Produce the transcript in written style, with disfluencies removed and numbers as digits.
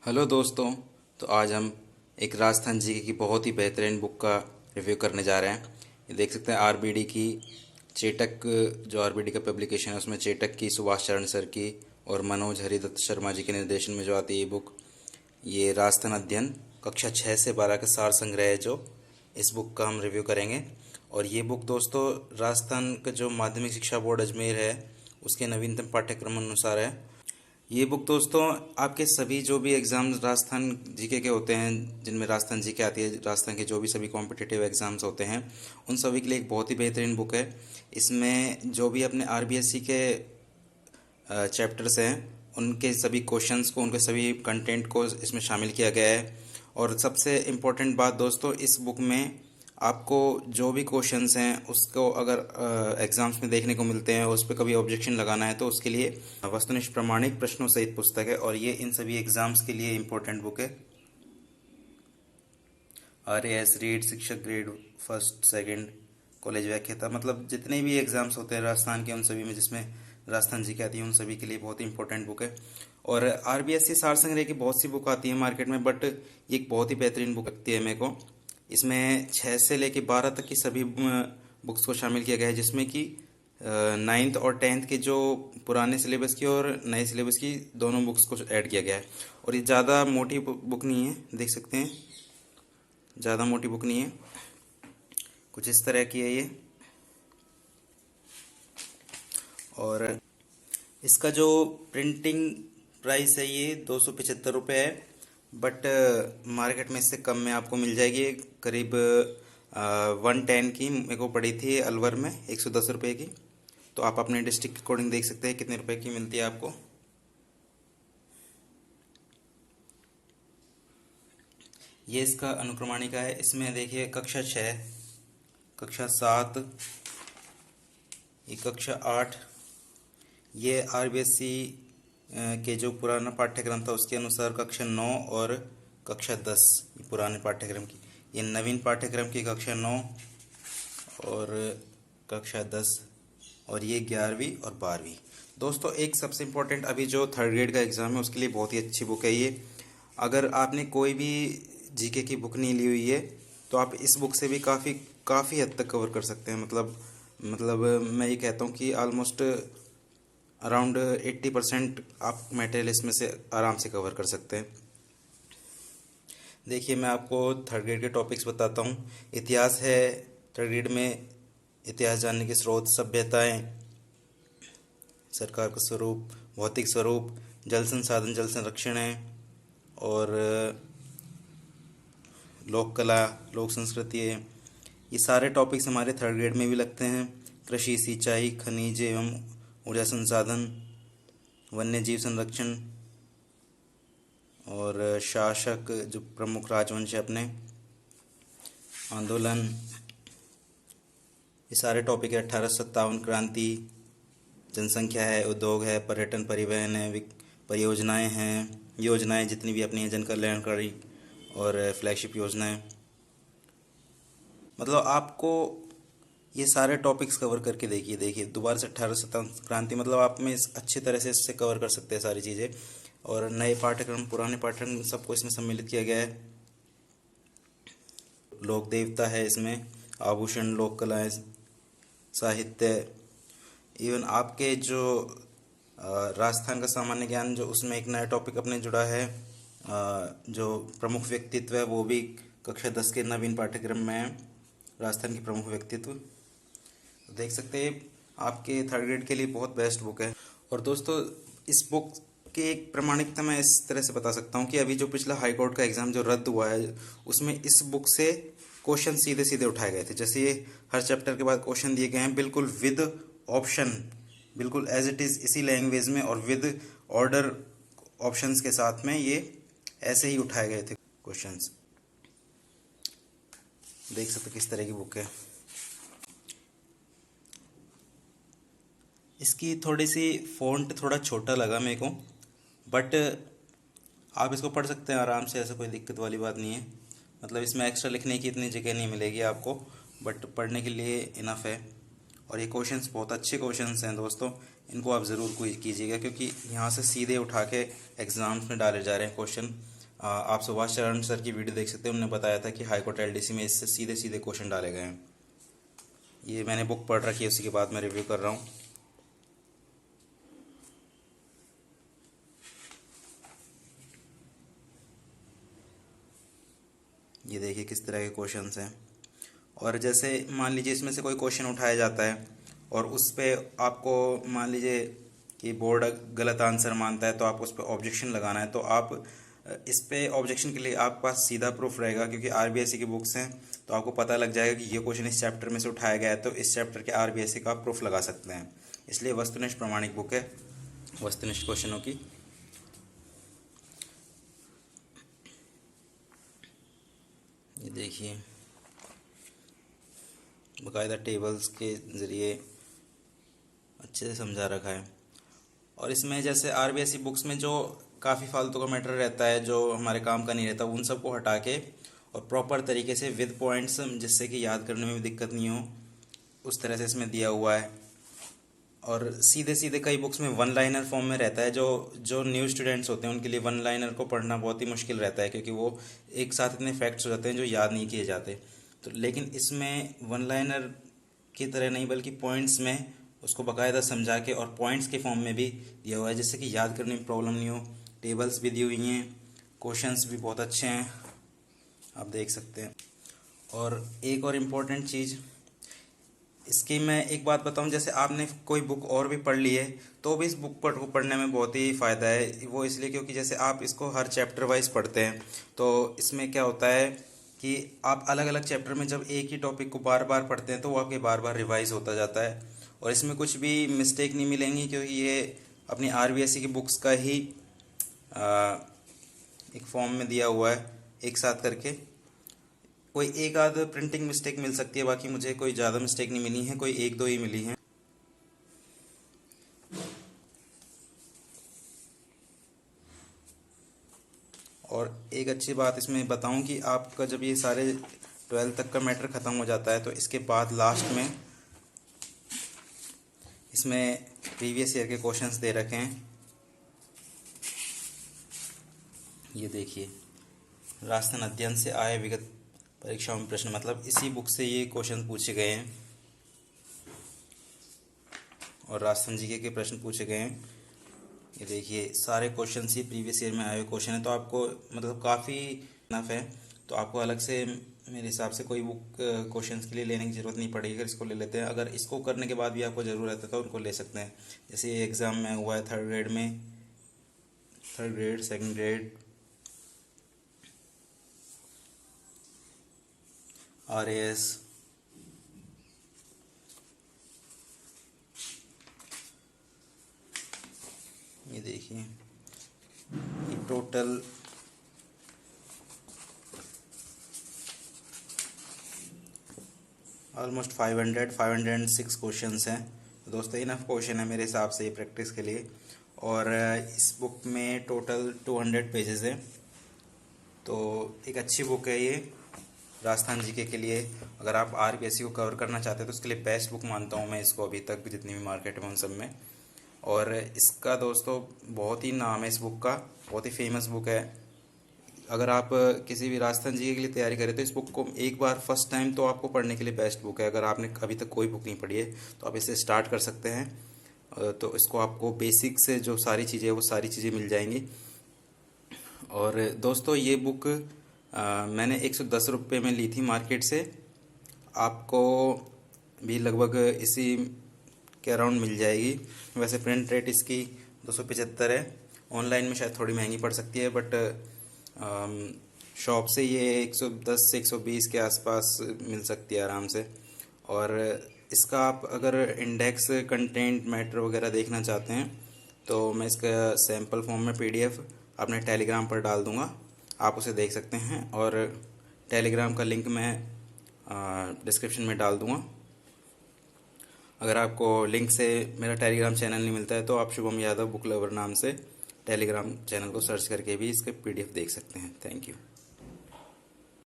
Hello दोस्तों। तो आज हम एक राजस्थान जीके की बहुत ही बेहतरीन बुक का रिव्यू करने जा रहे हैं। ये देख सकते हैं आरबीडी की चेटक, जो आरबीडी का पब्लिकेशन है उसमें चेटक की, सुभाष चरण सर की और मनोज हरिदत्त शर्मा जी के निर्देशन में जो आती है ये बुक, ये राजस्थान अध्ययन कक्षा 6 से 12 का सार संग्रह है। जो इस बुक का हम रिव्यू करेंगे। और ये बुक दोस्तों राजस्थान का जो माध्यमिक शिक्षा बोर्ड अजमेर है उसके नवीनतम पाठ्यक्रम अनुसार है। ये बुक दोस्तों आपके सभी जो भी एग्ज़ाम राजस्थान जीके के होते हैं, जिनमें राजस्थान जीके आती है, राजस्थान के जो भी सभी कॉम्पिटिटिव एग्ज़ाम्स होते हैं उन सभी के लिए एक बहुत ही बेहतरीन बुक है। इसमें जो भी अपने आरबीएससी के चैप्टर्स हैं उनके सभी क्वेश्चंस को, उनके सभी कंटेंट को इसमें शामिल किया गया है। और सबसे इम्पोर्टेंट बात दोस्तों, इस बुक में आपको जो भी क्वेश्चंस हैं उसको अगर एग्ज़ाम्स में देखने को मिलते हैं, उस पर कभी ऑब्जेक्शन लगाना है तो उसके लिए वस्तुनिष्ठ प्रमाणिक प्रश्नों सहित पुस्तक है। और ये इन सभी एग्ज़ाम्स के लिए इम्पोर्टेंट बुक है। RAS रीड, शिक्षक ग्रेड फर्स्ट सेकंड, कॉलेज व्याख्याता, मतलब जितने भी एग्ज़ाम्स होते हैं राजस्थान के उन सभी में जिसमें राजस्थान जी के आती है उन सभी के लिए बहुत ही इंपॉर्टेंट बुक है। और आरबीएससी सार संग्रह की बहुत सी बुक आती है मार्केट में, बट ये एक बहुत ही बेहतरीन बुक लगती है मेरे को। इसमें 6 से लेकर 12 तक की सभी बुक्स को शामिल किया गया है, जिसमें कि 9th और 10th के जो पुराने सिलेबस की और नए सिलेबस की दोनों बुक्स को ऐड किया गया है। और ये ज़्यादा मोटी बुक नहीं है, देख सकते हैं ज़्यादा मोटी बुक नहीं है, कुछ इस तरह की है ये। और इसका जो प्रिंटिंग प्राइस है ये 275 रुपये है, बट मार्केट में इससे कम में आपको मिल जाएगी। करीब 110 की मेरे को पड़ी थी अलवर में, 110 रुपये की। तो आप अपने डिस्ट्रिक्ट के अकॉर्डिंग देख सकते हैं कितने रुपए की मिलती है आपको। ये इसका अनुक्रमणिका है। इसमें देखिए कक्षा 6, कक्षा 7, ये कक्षा 8, ये आरबीएससी के जो पुराना पाठ्यक्रम था उसके अनुसार कक्षा 9 और कक्षा 10, ये पुराने पाठ्यक्रम की। ये नवीन पाठ्यक्रम की कक्षा 9 और कक्षा 10, और ये 11वीं और 12वीं। दोस्तों एक सबसे इम्पोर्टेंट, अभी जो थर्ड ग्रेड का एग्ज़ाम है उसके लिए बहुत ही अच्छी बुक है ये। अगर आपने कोई भी जीके की बुक नहीं ली हुई है तो आप इस बुक से भी काफ़ी हद तक कवर कर सकते हैं। मतलब मैं ये कहता हूँ कि ऑलमोस्ट अराउंड 80% आप मटेरियल इसमें से आराम से कवर कर सकते हैं। देखिए मैं आपको थर्ड ग्रेड के टॉपिक्स बताता हूँ। इतिहास है थर्ड ग्रेड में, इतिहास जानने के स्रोत, सभ्यताएं, सरकार का स्वरूप, भौतिक स्वरूप, जल संसाधन, जल संरक्षण है, और लोक कला, लोक संस्कृति है। ये सारे टॉपिक्स हमारे थर्ड ग्रेड में भी लगते हैं। कृषि, सिंचाई, खनिज एवं ऊर्जा संसाधन, वन्य जीव संरक्षण और शासक, जो प्रमुख राजवंश है अपने, आंदोलन, ये सारे टॉपिक है। 1857 क्रांति, जनसंख्या है, उद्योग है, पर्यटन, परिवहन है, परियोजनाएं हैं, योजनाएं जितनी भी अपनी हैं, जन कल्याणकारी और फ्लैगशिप योजनाएं। मतलब आपको ये सारे टॉपिक्स कवर करके देखिए दोबारा से 1857 क्रांति, मतलब आप में इस अच्छी तरह से इससे कवर कर सकते हैं सारी चीज़ें। और नए पाठ्यक्रम, पुराने पाठ्यक्रम, सबको इसमें सम्मिलित किया गया है। लोक देवता है इसमें, आभूषण, लोक कलाएं, साहित्य, इवन आपके जो राजस्थान का सामान्य ज्ञान, जो उसमें एक नया टॉपिक अपने जुड़ा है, जो प्रमुख व्यक्तित्व है वो भी कक्षा 10 के नवीन पाठ्यक्रम में है, राजस्थान के प्रमुख व्यक्तित्व। तो देख सकते हैं आपके थर्ड ग्रेड के लिए बहुत बेस्ट बुक है। और दोस्तों इस बुक की एक प्रामाणिकता मैं इस तरह से बता सकता हूँ कि अभी जो पिछला हाई कोर्ट का एग्ज़ाम जो रद्द हुआ है उसमें इस बुक से क्वेश्चन सीधे सीधे उठाए गए थे। जैसे ये हर चैप्टर के बाद क्वेश्चन दिए गए हैं, बिल्कुल विद ऑप्शन, बिल्कुल एज इट इज़ इसी लैंग्वेज में और विद ऑर्डर ऑप्शंस के साथ में, ये ऐसे ही उठाए गए थे क्वेश्चंस। देख सकते किस तरह की बुक है। इसकी थोड़ी सी फ़ॉन्ट थोड़ा छोटा लगा मेरे को, बट आप इसको पढ़ सकते हैं आराम से, ऐसा कोई दिक्कत वाली बात नहीं है। मतलब इसमें एक्स्ट्रा लिखने की इतनी जगह नहीं मिलेगी आपको, बट पढ़ने के लिए इनफ है। और ये क्वेश्चंस बहुत अच्छे क्वेश्चंस हैं दोस्तों, इनको आप ज़रूर कोई कीजिएगा, क्योंकि यहाँ से सीधे उठा के एग्ज़ाम्स में डाले जा रहे हैं क्वेश्चन। आप सुभाष चरण सर की वीडियो देख सकते हैं। उन्होंने बताया था कि हाई कोर्ट एलडीसी में इससे सीधे सीधे क्वेश्चन डाले गए हैं। ये मैंने बुक पढ़ रखी है, उसी के बाद मैं रिव्यू कर रहा हूँ। ये देखिए किस तरह के क्वेश्चंस हैं। और जैसे मान लीजिए इसमें से कोई क्वेश्चन उठाया जाता है और उस पे आपको मान लीजिए कि बोर्ड गलत आंसर मानता है, तो आप उस पर ऑब्जेक्शन लगाना है। तो आप इस पे ऑब्जेक्शन के लिए आपके पास सीधा प्रूफ रहेगा, क्योंकि आरबीएससी की बुक्स हैं तो आपको पता लग जाएगा कि ये क्वेश्चन इस चैप्टर में से उठाया गया है, तो इस चैप्टर के आरबीएससी का आप प्रूफ लगा सकते हैं। इसलिए वस्तुनिष्ठ प्रमाणिक बुक है वस्तुनिष्ठ क्वेश्चनों की। ये देखिए बाकायदा टेबल्स के ज़रिए अच्छे से समझा रखा है। और इसमें जैसे आरबीएससी बुक्स में जो काफ़ी फालतू का मैटर रहता है, जो हमारे काम का नहीं रहता, उन सबको हटा के और प्रॉपर तरीके से विद पॉइंट्स, जिससे कि याद करने में भी दिक्कत नहीं हो, उस तरह से इसमें दिया हुआ है। और सीधे सीधे कई बुक्स में वन लाइनर फॉर्म में रहता है, जो जो न्यू स्टूडेंट्स होते हैं उनके लिए वन लाइनर को पढ़ना बहुत ही मुश्किल रहता है, क्योंकि वो एक साथ इतने फैक्ट्स हो जाते हैं जो याद नहीं किए जाते। तो लेकिन इसमें वन लाइनर की तरह नहीं, बल्कि पॉइंट्स में उसको बाकायदा समझा के और पॉइंट्स के फॉर्म में भी दिया हुआ है, जिससे कि याद करने में प्रॉब्लम नहीं हो। टेबल्स भी दी हुई हैं, क्वेश्चंस भी बहुत अच्छे हैं, आप देख सकते हैं। और एक और इम्पोर्टेंट चीज़ इसकी मैं एक बात बताऊं, जैसे आपने कोई बुक और भी पढ़ ली है तो भी इस बुक को पढ़ने में बहुत ही फ़ायदा है। वो इसलिए क्योंकि जैसे आप इसको हर चैप्टर वाइज पढ़ते हैं, तो इसमें क्या होता है कि आप अलग अलग चैप्टर में जब एक ही टॉपिक को बार बार पढ़ते हैं तो वो आपके बार बार रिवाइज होता जाता है, और इसमें कुछ भी मिस्टेक नहीं मिलेंगी, क्योंकि ये अपनी आरबीएससी की बुक्स का ही एक फॉर्म में दिया हुआ है एक साथ करके। कोई एक आध प्रिंटिंग मिस्टेक मिल सकती है, बाकी मुझे कोई ज़्यादा मिस्टेक नहीं मिली है, कोई एक दो ही मिली हैं। और एक अच्छी बात इसमें बताऊं कि आपका जब ये सारे 12th तक का मैटर ख़त्म हो जाता है, तो इसके बाद लास्ट में इसमें प्रीवियस ईयर के क्वेश्चंस दे रखे हैं। ये देखिए, राजस्थान अध्ययन से आए विगत परीक्षाओं में प्रश्न, मतलब इसी बुक से ये क्वेश्चन पूछे गए हैं और राजस्थान जीके के प्रश्न पूछे गए हैं। ये देखिए सारे क्वेश्चन ही प्रीवियस ईयर में आए हुए क्वेश्चन है, तो आपको मतलब काफ़ी इनफ है। तो आपको अलग से मेरे हिसाब से कोई बुक क्वेश्चंस के लिए लेने की ज़रूरत नहीं पड़ेगी। अगर इसको ले लेते हैं, अगर इसको करने के बाद भी आपको ज़रूरत है तो उनको ले सकते हैं। जैसे ये एग्ज़ाम में हुआ है third grade second grade RAS, ये देखिए ये टोटल ऑलमोस्ट 506 क्वेश्चंस हैं। तो दोस्तों इनफ क्वेश्चन है मेरे हिसाब से ये प्रैक्टिस के लिए। और इस बुक में टोटल 200 पेजेस हैं, तो एक अच्छी बुक है ये राजस्थान जीके के लिए। अगर आप आरबीएससी को कवर करना चाहते हैं तो उसके लिए बेस्ट बुक मानता हूँ मैं इसको, अभी तक जितनी भी मार्केट में उन सब में। और इसका दोस्तों बहुत ही नाम है इस बुक का, बहुत ही फेमस बुक है। अगर आप किसी भी राजस्थान जीके के लिए तैयारी करें तो इस बुक को एक बार फर्स्ट टाइम तो आपको पढ़ने के लिए बेस्ट बुक है। अगर आपने अभी तक कोई बुक नहीं पढ़ी है तो आप इसे स्टार्ट कर सकते हैं। तो इसको आपको बेसिक से जो सारी चीज़ें वो सारी चीज़ें मिल जाएंगी। और दोस्तों ये बुक मैंने 110 रुपये में ली थी मार्केट से, आपको भी लगभग इसी के अराउंड मिल जाएगी। वैसे प्रिंट रेट इसकी 275 है, ऑनलाइन में शायद थोड़ी महंगी पड़ सकती है, बट शॉप से ये 110 से 120 के आसपास मिल सकती है आराम से। और इसका आप अगर इंडेक्स कंटेंट मैटर वगैरह देखना चाहते हैं तो मैं इसका सैम्पल फॉर्म में पीडीएफ अपने टेलीग्राम पर डाल दूंगा, आप उसे देख सकते हैं। और टेलीग्राम का लिंक मैं डिस्क्रिप्शन में डाल दूंगा। अगर आपको लिंक से मेरा टेलीग्राम चैनल नहीं मिलता है तो आप शुभम यादव बुक लवर नाम से टेलीग्राम चैनल को सर्च करके भी इसके पीडीएफ देख सकते हैं। Thank you.